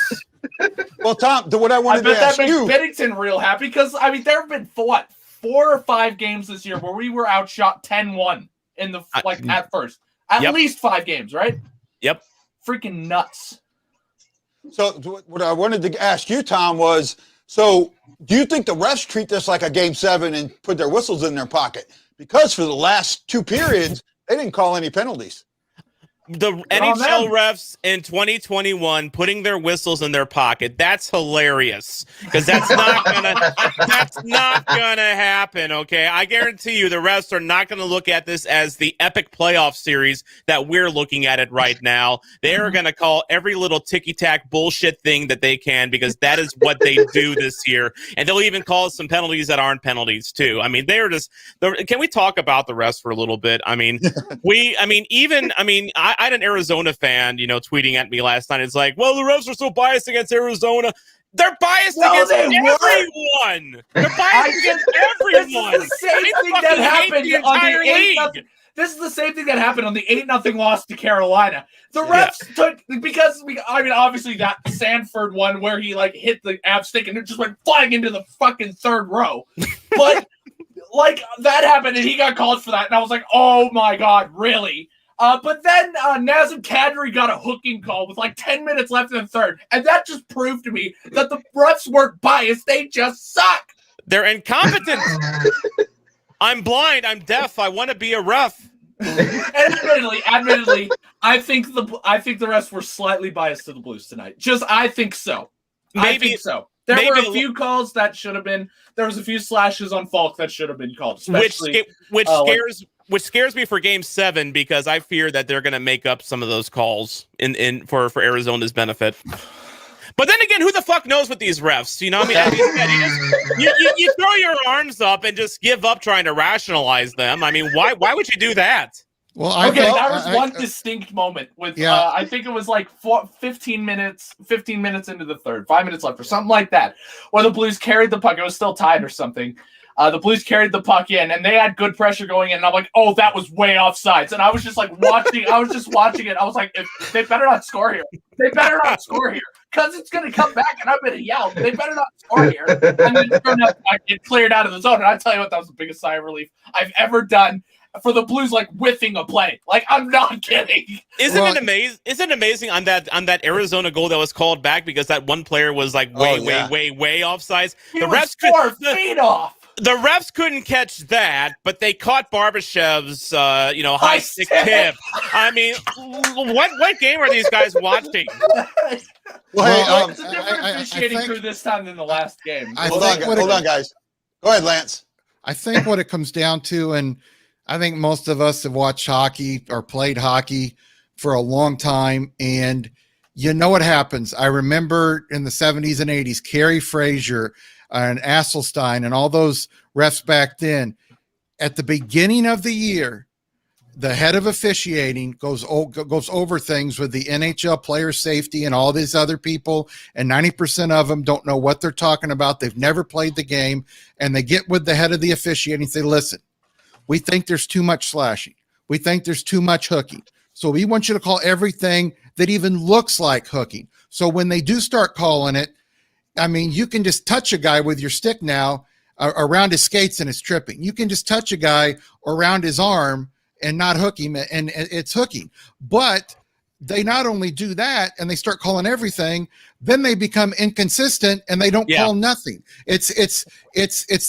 Well, Tom, what I wanted to ask you. I bet that makes Bennington real happy, because, there have been, 4 or 5 games this year where we were outshot 10-1 in the, at first. At least 5 games, right? Yep. Freaking nuts. So what I wanted to ask you, Tom, was So do you think the refs treat this like a game 7 and put their whistles in their pocket? Because for the last 2 periods, they didn't call any penalties. The NHL refs in 2021 putting their whistles in their pocket. That's hilarious because that's not gonna happen. Okay, I guarantee you the refs are not going to look at this as the epic playoff series that we're looking at it right now. They are going to call every little ticky-tack bullshit thing that they can because that is what they do this year, and they'll even call some penalties that aren't penalties too. I mean, they're just. Can we talk about the refs for a little bit? I mean, I had an Arizona fan, tweeting at me last night. It's like, well, the refs are so biased against Arizona. They're biased against everyone. They're biased against everyone. This is the same thing that happened on the 8-0. This is the same thing that happened on the 8-0 loss to Carolina. The refs took obviously that Sanford one where he hit the ab stick and it just went flying into the fucking third row. But that happened and he got called for that, and I was like, oh my god, really? But then Nazem Kadri got a hooking call with 10 minutes left in the third. And that just proved to me that the refs weren't biased. They just suck. They're incompetent. I'm blind. I'm deaf. I want to be a ref. And admittedly, I think the refs were slightly biased to the Blues tonight. I think so. I think so. There were a few calls that should have been. There was a few slashes on Falk that should have been called, especially which scares me for Game 7 because I fear that they're going to make up some of those calls for Arizona's benefit. But then again, who the fuck knows with these refs? You throw your arms up and just give up trying to rationalize them. I mean, why would you do that? Well, there was one distinct moment with I think it was 15 minutes into the third, 5 minutes left or something like that, where the Blues carried the puck. It was still tied or something. The Blues carried the puck in, and they had good pressure going in. And I'm like, oh, that was way offsides. And I was just watching. I was just watching it. I was like, if they better not score here. They better not score here because it's going to come back, and I'm going to yell. They better not score here. And then it cleared out of the zone. And I tell you what, that was the biggest sigh of relief I've ever done for the Blues, whiffing a play. I'm not kidding. Isn't it amazing on that Arizona goal that was called back because that one player was way offsides? The refs 4 feet off. The refs couldn't catch that, but they caught Barbashev's, high stick tip. I mean, what game are these guys watching? Well, it's a different officiating crew this time than the last game. Hold on, guys. Go ahead, Lance. I think what it comes down to, and I think most of us have watched hockey or played hockey for a long time, and you know what happens. I remember in the 70s and 80s, Kerry Frazier and Asselstein and all those refs back then. At the beginning of the year, the head of officiating goes over things with the NHL player safety and all these other people, and 90% of them don't know what they're talking about. They've never played the game, and they get with the head of the officiating and say, listen, we think there's too much slashing. We think there's too much hooking. So we want you to call everything that even looks like hooking. So when they do start calling it, I mean, you can just touch a guy with your stick now around his skates and it's tripping. You can just touch a guy around his arm and not hook him, and it's hooking. But they not only do that and they start calling everything, then they become inconsistent and they don't call nothing. It's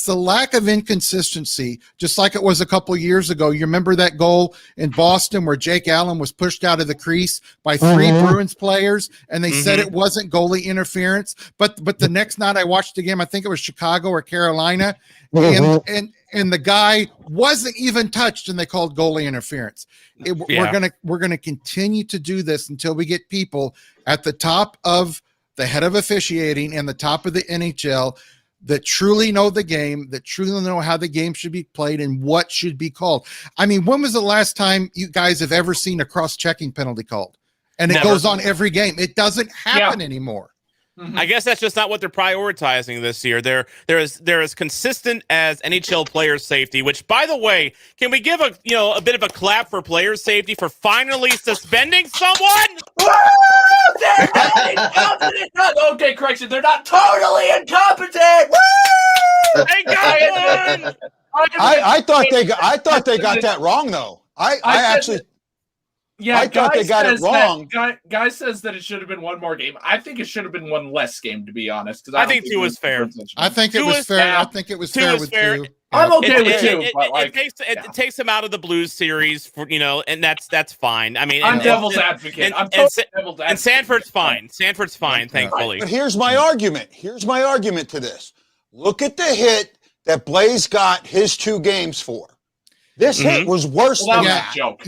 the lack of inconsistency, just like it was a couple of years ago. You remember that goal in Boston where Jake Allen was pushed out of the crease by 3 Bruins players, and they said it wasn't goalie interference. But the next night I watched the game, I think it was Chicago or Carolina, and the guy wasn't even touched, and they called goalie interference. We're gonna continue to do this until we get people at the top of the head of officiating and the top of the NHL that truly know the game, that truly know how the game should be played and what should be called. I mean, when was the last time you guys have ever seen a cross-checking penalty called? And it goes on every game. It doesn't happen anymore. Mm-hmm. I guess that's just not what they're prioritizing this year. They're as consistent as NHL player safety, which, by the way, can we give a bit of a clap for player safety for finally suspending someone? They're not incompetent. Okay, correction. They're not totally incompetent. Woo! They got one. I thought they got that wrong though. I actually. Yeah, I thought they got it wrong. Guy says that it should have been one more game. I think it should have been one less game, to be honest. Because I think 2 was fair. I think it was fair. I think it was fair with 2. I'm okay with 2. It takes him out of the Blues series, for, and that's fine. I mean, I'm devil's advocate. And Sanford's fine. Sanford's fine, thankfully. But here's my argument. Here's my argument to this. Look at the hit that Blaze got his 2 games for. This hit was worse than that. Joke.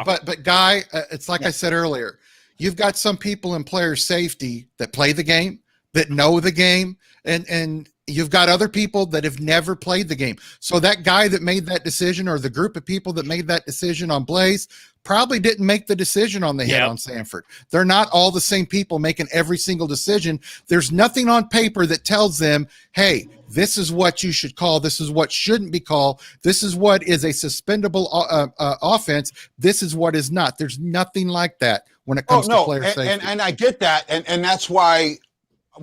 But Guy, it's like I said earlier. You've got some people in player safety that play the game, that know the game, and you've got other people that have never played the game. So that guy that made that decision, or the group of people that made that decision on Blaze, probably didn't make the decision on the hit on Sanford. They're not all the same people making every single decision. There's nothing on paper that tells them, hey, this is what you should call. This is what shouldn't be called. This is what is a suspendable offense. This is what is not. There's nothing like that when it comes to player safety. And I get that. And that's why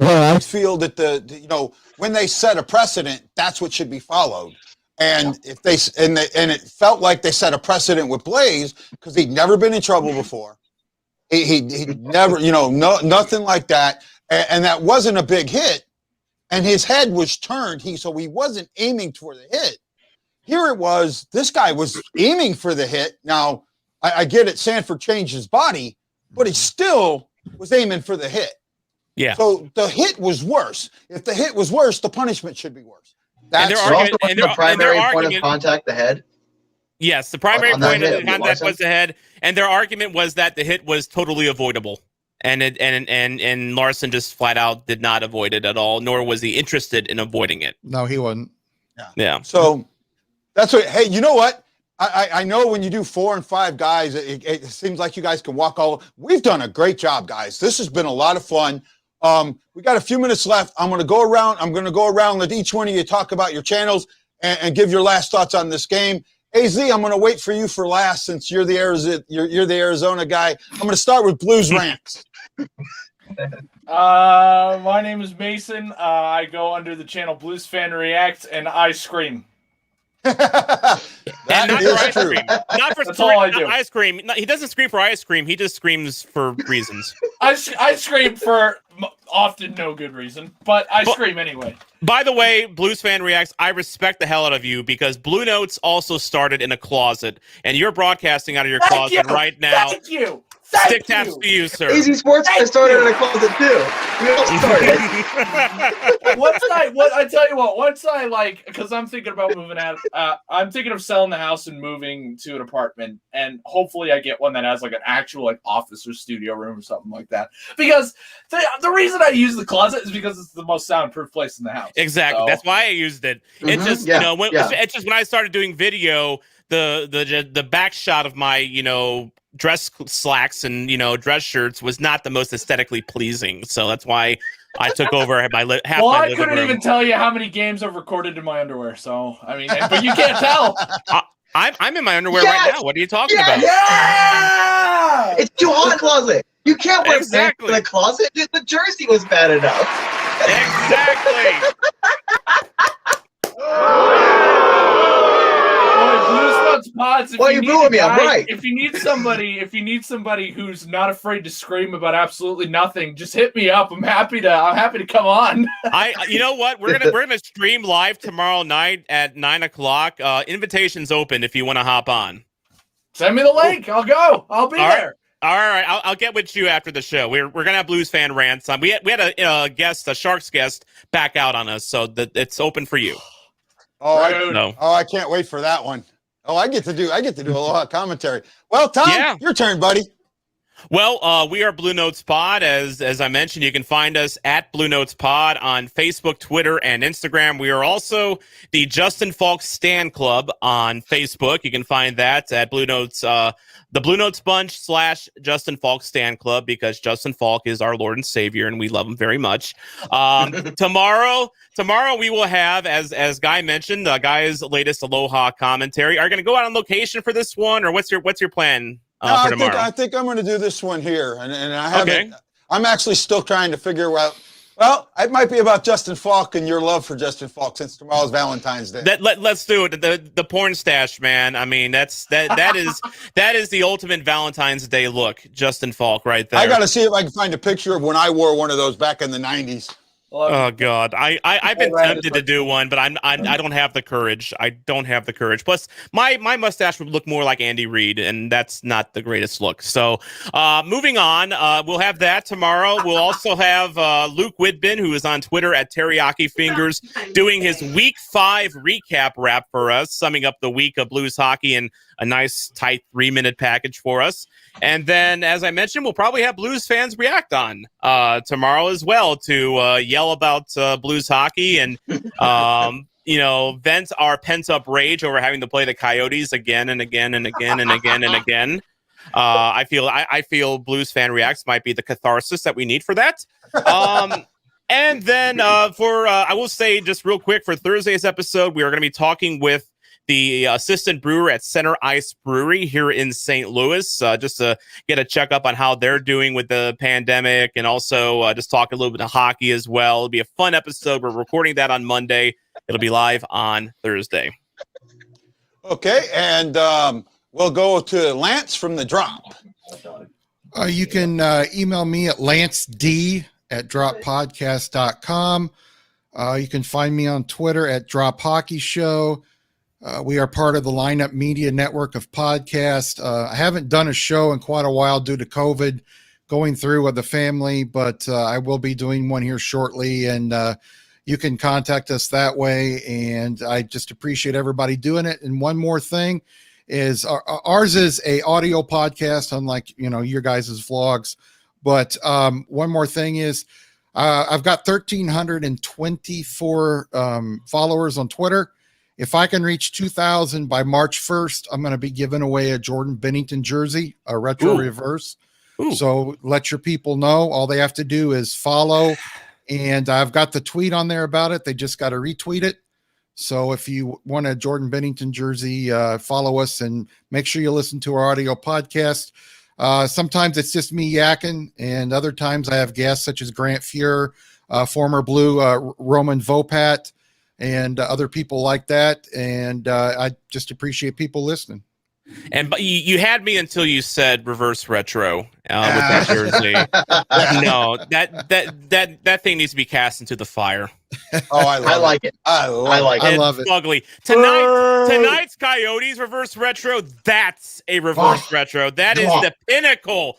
I feel that when they set a precedent, that's what should be followed. And if and it felt like they set a precedent with Blaze because he'd never been in trouble before. He never, nothing like that. And that wasn't a big hit. And his head was turned. So he wasn't aiming for the hit. Here it was. This guy was aiming for the hit. Now, I get it. Sanford changed his body, but he still was aiming for the hit. Yeah. So the hit was worse. If the hit was worse, the punishment should be worse. That's the primary point of contact, the head. Yes, the primary point of contact was the head, and their argument was that the hit was totally avoidable, and Larson just flat out did not avoid it at all, nor was he interested in avoiding it. No, he wasn't. Yeah. So that's what. Hey, you know what? I know when you do 4 and 5 guys, it seems like you guys can walk all. We've done a great job, guys. This has been a lot of fun. We got a few minutes left. I'm going to go around. Let each one of you talk about your channels and give your last thoughts on this game. AZ, I'm going to wait for you for last since you're the Arizona guy. I'm going to start with Blues Rants. My name is Mason. I go under the channel Blues Fan React, and I scream. That is true. Not for That's all I do. Ice cream. No, he doesn't scream for ice cream. He just screams for reasons. I scream for often no good reason, but I scream anyway. By the way, Blues Fan Reacts, I respect the hell out of you because Blue Notes also started in a closet, and you're broadcasting out of your closet right now. Thank you. Stick taps to you, sir. Easy Sports I started in a closet too. We all started. Once I because I'm thinking about moving out. I'm thinking of selling the house and moving to an apartment, and hopefully I get one that has like an actual office or studio room or something like that. Because the reason I use the closet is because it's the most soundproof place in the house. Exactly. So, that's why I used it. It's just it's just when I started doing video, the back shot of my dress slacks and dress shirts was not the most aesthetically pleasing, so that's why I took over half my living room. Well, I couldn't even tell you how many games I've recorded in my underwear, so I mean, but you can't tell. I'm in my underwear right now. What are you talking about? Yeah, it's too hot in the closet. You can't wear pants in the closet. The jersey was bad enough. Exactly. Pods, you're booing me. I'm right. If you need somebody who's not afraid to scream about absolutely nothing, just hit me up. I'm happy to come on. You know what? We're gonna stream live tomorrow night at 9:00. Invitations open if you want to hop on. Send me the link. I'll go. I'll be there. All right, I'll get with you after the show. We're gonna have Blues Fan Rants on. We had a guest, a Sharks guest, back out on us, so it's open for you. I can't wait for that one. Oh, I get to do a lot of commentary. Well, Tom, your turn, buddy. Well, we are Blue Notes Pod. As I mentioned, you can find us at Blue Notes Pod on Facebook, Twitter, and Instagram. We are also the Justin Falk Stan Club on Facebook. You can find that at Blue Notes, the Blue Notes Bunch / Justin Falk Stan Club, because Justin Falk is our Lord and Savior, and we love him very much. Tomorrow we will have, as Guy mentioned, Guy's latest Aloha commentary. Are you going to go out on location for this one, or what's your plan? For tomorrow? I think I'm going to do this one here, and I haven't. Okay. I'm actually still trying to figure out Well, it might be about Justin Falk and your love for Justin Falk since tomorrow's Valentine's Day. Let's do it. The porn stash, man. I mean, that is the ultimate Valentine's Day look. Justin Falk, right there. I got to see if I can find a picture of when I wore one of those back in the 90s. Oh God, I've been tempted to do one, but I don't have the courage. I don't have the courage. Plus, my mustache would look more like Andy Reid, and that's not the greatest look. So, moving on, we'll have that tomorrow. We'll also have Luke Whitbin, who is on Twitter at Teriyaki Fingers, doing his Week 5 recap wrap for us, summing up the week of Blues hockey in a nice tight 3-minute package for us. And then, as I mentioned, we'll probably have Blues fans react on tomorrow as well to yell about Blues hockey and, vent our pent-up rage over having to play the Coyotes again and again and again and again and again. I feel Blues fan reacts might be the catharsis that we need for that. And then I will say just real quick for Thursday's episode, we are going to be talking with the assistant brewer at Center Ice Brewery here in St. Louis, just to get a checkup on how they're doing with the pandemic and also just talk a little bit of hockey as well. It'll be a fun episode. We're recording that on Monday. It'll be live on Thursday. Okay, and we'll go to Lance from The Drop. You can email me at lanced@droppodcast.com. You can find me on Twitter at Drop Hockey Show. We are part of the Lineup Media network of podcasts. I haven't done a show in quite a while due to COVID going through with the family, but I will be doing one here shortly, and you can contact us that way. And I just appreciate everybody doing it. And one more thing is ours is a audio podcast, unlike, your guys' vlogs. But one more thing is I've got 1,324 followers on Twitter. If I can reach 2,000 by March 1st, I'm going to be giving away a Jordan Bennington jersey, a retro reverse. Ooh. So let your people know. All they have to do is follow. And I've got the tweet on there about it. They just got to retweet it. So if you want a Jordan Bennington jersey, follow us and make sure you listen to our audio podcast. Sometimes it's just me yakking, and other times I have guests such as Grant Fuhr, former Blue Roman Vopat, and other people like that. And I just appreciate people listening. And but you had me until you said reverse retro with that jersey. No, that thing needs to be cast into the fire. Oh, I like it. I love it. Ugly. Tonight's Coyotes reverse retro. That's a reverse retro. That is the pinnacle.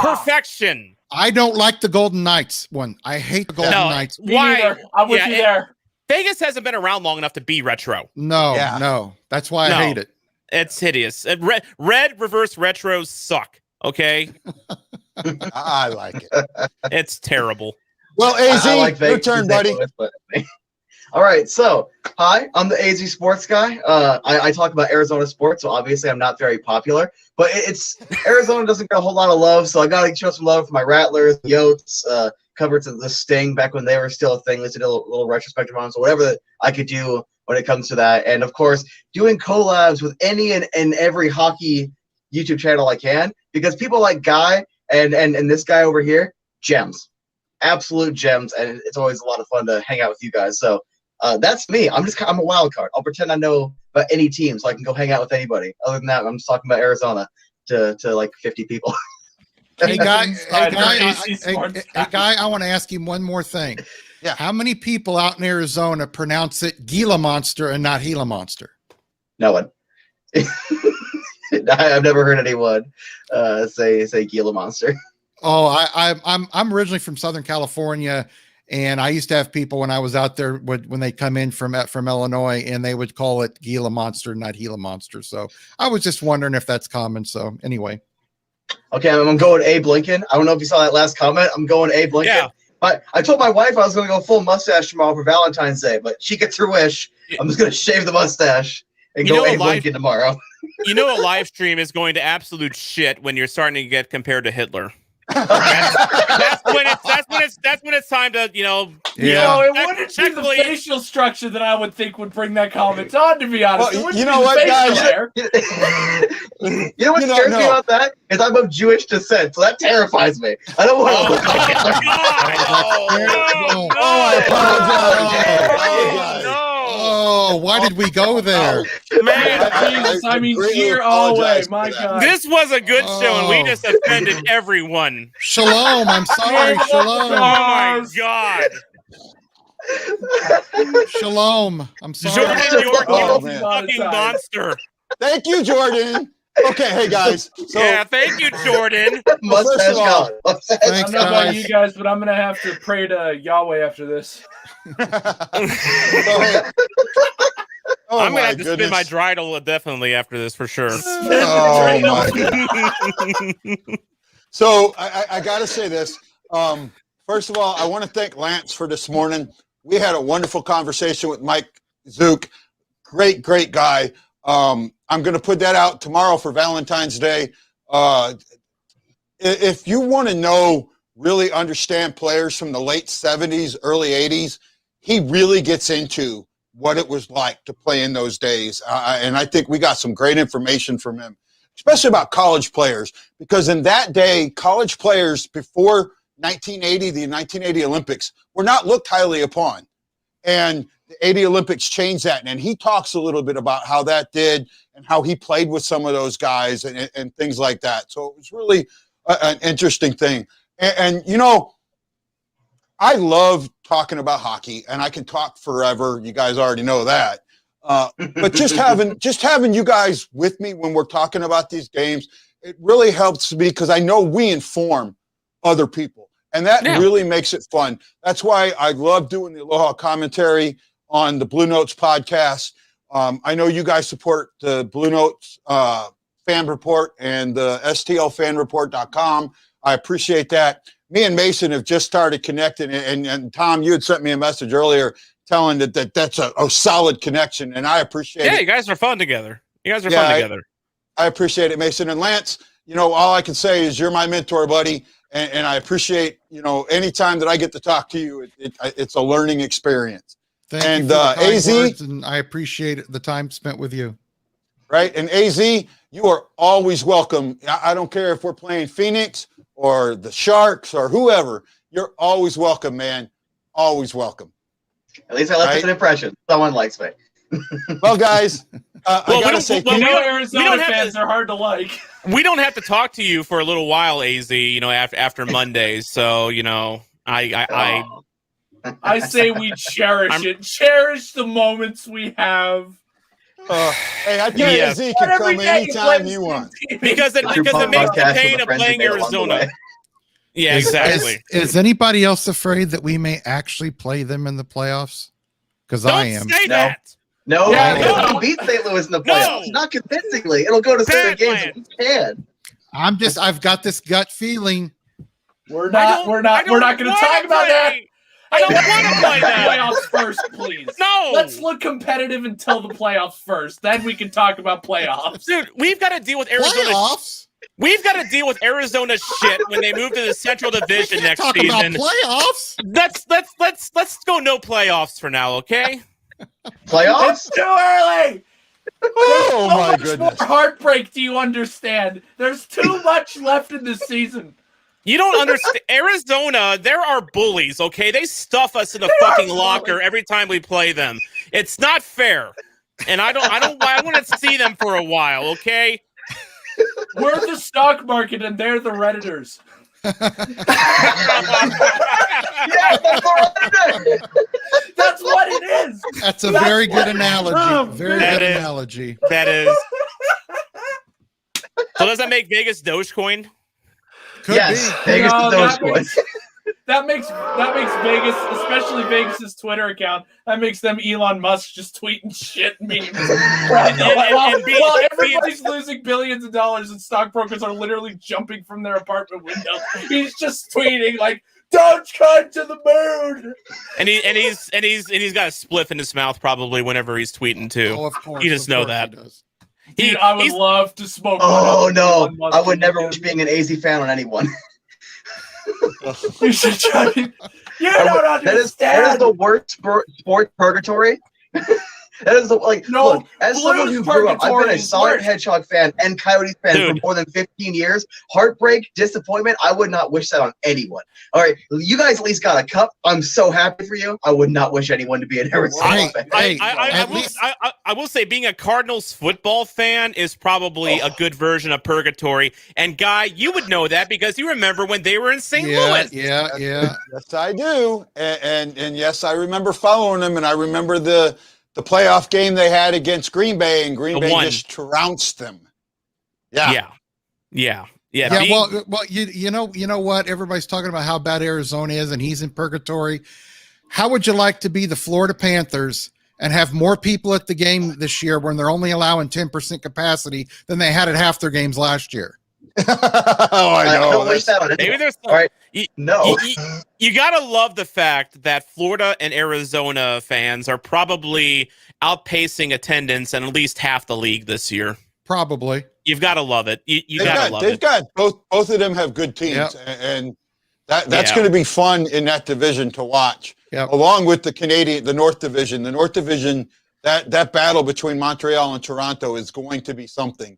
Perfection. I don't like the Golden Knights one. I hate the Golden Knights. Why? I'm with you there. Vegas hasn't been around long enough to be retro. No. That's why I hate it. It's hideous. Red reverse retros suck. Okay. I like it. It's terrible. Well, AZ, like your turn, buddy. All right. So, hi, I'm the AZ sports guy. I talk about Arizona sports, so obviously I'm not very popular, but it's Arizona doesn't get a whole lot of love, so I got to show some love for my Rattlers, the Yotes, covered the Sting back when they were still a thing. Let's do a little retrospective on them, so whatever that I could do when it comes to that. And, of course, doing collabs with any and every hockey YouTube channel I can, because people like Guy and this guy over here, gems. Absolute gems, and it's always a lot of fun to hang out with you guys. So that's me. I'm a wild card. I'll pretend I know about any team so I can go hang out with anybody. Other than that, I'm just talking about Arizona to like 50 people. Hey, Guy, I want to ask you one more thing. Yeah. How many people out in Arizona pronounce it Gila Monster and not Gila Monster? No one. I've never heard anyone say Gila Monster. Oh, I'm originally from Southern California, and I used to have people when I was out there when they come in from Illinois, and they would call it Gila Monster, not Gila Monster. So I was just wondering if that's common. So anyway. Okay, I'm going Abe Lincoln. I don't know if you saw that last comment. I'm going Abe Lincoln. Yeah. I told my wife I was going to go full mustache tomorrow for Valentine's Day, but she gets her wish. I'm just going to shave the mustache and go Abe Lincoln tomorrow. A live stream is going to absolute shit when you're starting to get compared to Hitler. That's when it's time to, No, it wouldn't be the facial structure that I would think would bring that comment on, to be honest. Well, you know what, guys? You know what scares me about that? Is I'm of Jewish descent, so that terrifies me. I don't want to look like it. I apologize. Oh, why did we go there? Man, Jesus, I mean, cheer all the way. My God. This was a good show, and we just offended everyone. Shalom. I'm sorry. Shalom. Oh, my God. Shalom. I'm sorry. Jordan, you're Oh, a man. fucking monster. Thank you, Jordan. Okay, hey, guys. So, Yeah, thank you, Jordan. Mustache of all, God. Thanks, I don't know about guys. you guys, but I'm going to have to pray to Yahweh after this. Oh, I'm going to my have to spin goodness. my dreidel definitely after this for sure. Oh, my God. So I got to say this. First of all, I want to thank Lance for this morning. We had a wonderful conversation with Mike Zook. Great guy. I'm going to put that out tomorrow for Valentine's Day. If you want to really understand players from the late 70s, early 80s, he really gets into what it was like to play in those days. And I think we got some great information from him, especially about college players, because in that day, college players before 1980, the 1980 Olympics, were not looked highly upon. And the 80 Olympics changed that. And he talks a little bit about how that did and how he played with some of those guys and things like that. So it was really an interesting thing. And you know, I love talking about hockey, and I can talk forever. You guys already know that. But just having you guys with me when we're talking about these games, it really helps me because I know we inform other people, and that really makes it fun. That's why I love doing the Aloha commentary on the Blue Notes podcast. I know you guys support the Blue Notes fan report and the STLfanreport.com. I appreciate that. Me and Mason have just started connecting, and Tom, you had sent me a message earlier telling that's a solid connection, and I appreciate it. Yeah, you guys are fun together. Fun together. I appreciate it, Mason. And Lance, you know, all I can say is you're my mentor, buddy, and I appreciate, you know, any time that I get to talk to you, it's a learning experience. Thank you for the kind words, and I appreciate the time spent with you. Right, and AZ, you are always welcome. I don't care if we're playing Phoenix or the Sharks or whoever. You're always welcome, man. Always welcome. At least I left us an impression. Someone likes me. Well, guys, I gotta say, Arizona fans are hard to like. We don't have to talk to you for a little while, AZ. You know, after Mondays. So you know, I say we cherish it. Cherish the moments we have. Hey, I tell you, AZ can come anytime you want. Because it makes the pain of playing Arizona. Yeah, exactly. Is anybody else afraid that we may actually play them in the playoffs? Because I am. Say that. No, we'll beat St. Louis in the playoffs. Not convincingly. It'll go to 7 games if we can. I've got this gut feeling. We're not going to talk about that. I don't want to play that. Playoffs first, please. No. Let's look competitive until the playoffs first. Then we can talk about playoffs. Dude, we've got to deal with Arizona. Playoffs? We've got to deal with Arizona shit when they move to the Central Division next season. About playoffs? Let's go no playoffs for now, okay? Playoffs? It's too early. Oh my goodness! More heartbreak. Do you understand? There's too much left in this season. You don't understand. Arizona, there are bullies, okay? They stuff us in the fucking locker every time we play them. It's not fair. And I want to see them for a while, okay? We're the stock market and they're the Redditors. Yeah, that's what it is. That's a very good analogy. Very good analogy. That is. So does that make Vegas Dogecoin? Could be. Vegas Dogecoin. That makes Vegas, especially Vegas's Twitter account, that makes them Elon Musk just tweeting shit memes. While everybody's losing billions of dollars and stockbrokers are literally jumping from their apartment windows, he's just tweeting like, "Dogecoin to the moon!" And he's got a spliff in his mouth probably whenever he's tweeting too. Oh, of course. You just know that. Dude, I would love to smoke. Oh no, I would never wish being an AZ fan on anyone. You should try. You don't understand. That is the worst sport purgatory. That is look, as someone who grew up, I've been a Sonic the Hedgehog fan and Coyotes fan for more than 15 years. Heartbreak, disappointment, I would not wish that on anyone. All right, you guys at least got a cup. I'm so happy for you. I would not wish anyone to be an Arizona fan. I will say being a Cardinals football fan is probably a good version of purgatory. And Guy, you would know that because you remember when they were in St. Louis. Yeah. Yes, I do. And yes, I remember following them, and I remember the playoff game they had against Green Bay, and Green Bay just trounced them. Yeah. Well, you know what? Everybody's talking about how bad Arizona is, and he's in purgatory. How would you like to be the Florida Panthers and have more people at the game this year when they're only allowing 10% capacity than they had at half their games last year? I know. Don't wish that on Maybe there's all right. No. You gotta love the fact that Florida and Arizona fans are probably outpacing attendance in at least half the league this year. Probably. You've got to love it. You gotta love it. They've got both of them have good teams, and that's going to be fun in that division to watch. Yep. Along with the North Division. The North Division, that battle between Montreal and Toronto is going to be something.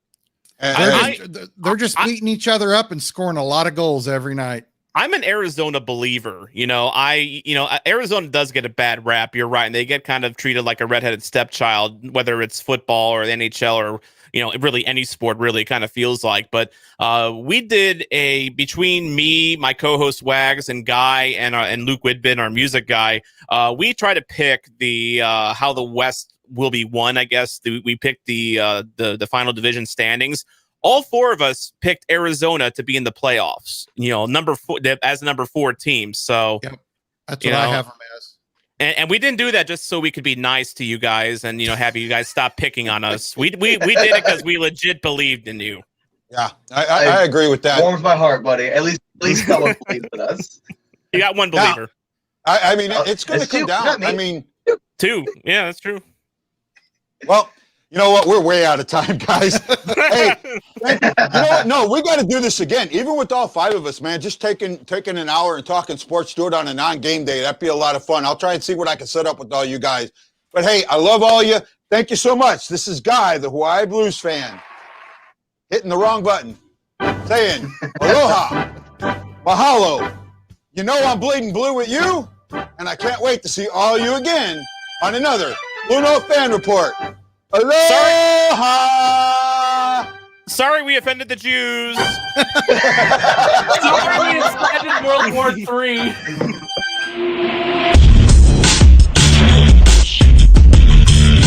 And they're just beating each other up and scoring a lot of goals every night. I'm an Arizona believer. Arizona does get a bad rap. You're right. And they get kind of treated like a redheaded stepchild, whether it's football or the NHL or, really any sport really kind of feels like. But we did between me, my co-host Wags, and Guy and Luke Whitbin, our music guy, we try to pick the how the West will be won, I guess. We picked the final division standings. All four of us picked Arizona to be in the playoffs, as number 4 team. So that's what I have them as. And we didn't do that just so we could be nice to you guys and, have you guys stop picking on us. We did it because we legit believed in you. Yeah, I agree with that. Warms my heart, buddy. At least someone believed in us. You got one believer. I mean, it's going to come down. I mean, 2. Yeah, that's true. Well, you know what? We're way out of time, guys. Hey, you know what? No, we got to do this again. Even with all 5 of us, man, just taking an hour and talking sports, do it on a non-game day. That'd be a lot of fun. I'll try and see what I can set up with all you guys. But hey, I love all you. Thank you so much. This is Guy, the Hawaii Blues fan, hitting the wrong button, saying aloha, mahalo. You know I'm bleeding blue with you, and I can't wait to see all you again on another BlueNote Fan Report. Aloha! Sorry we offended the Jews. Sorry we incited World War III.